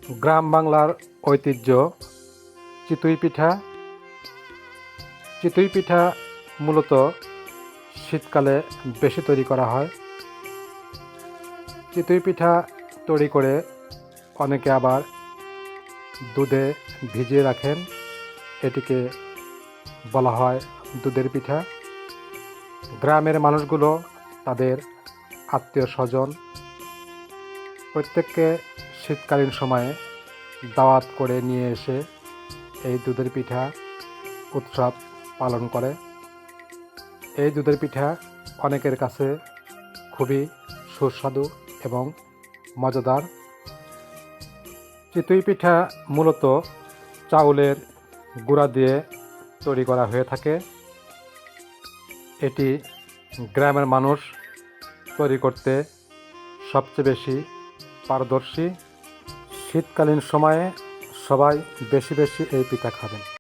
গ্রাম বাংলার ঐতিহ্য চিতই পিঠা। চিতই পিঠা মূলত শীতকালে বেশি তৈরি করা হয়। চিতই পিঠা তৈরি করে অনেকে আবার দুধে ভিজিয়ে রাখেন, এটিকে বলা হয় দুধের পিঠা। গ্রামের মানুষগুলো তাদের আত্মীয় স্বজন প্রত্যেককে শীতকালীন সময়ে দাওয়াত করে নিয়ে এসে এই দুধের পিঠা উৎসব পালন করে। এই দুধের পিঠা অনেকের কাছে খুবই সুস্বাদু এবং মজাদার। চিতই পিঠা মূলত চাউলের গুঁড়া দিয়ে তৈরি করা হয়ে থাকে। এটি গ্রামের মানুষ তৈরি করতে সবচেয়ে বেশি পারদর্শী। শীতকালীন সময়ে সবাই বেশি বেশি এই পিঠা খাবেন।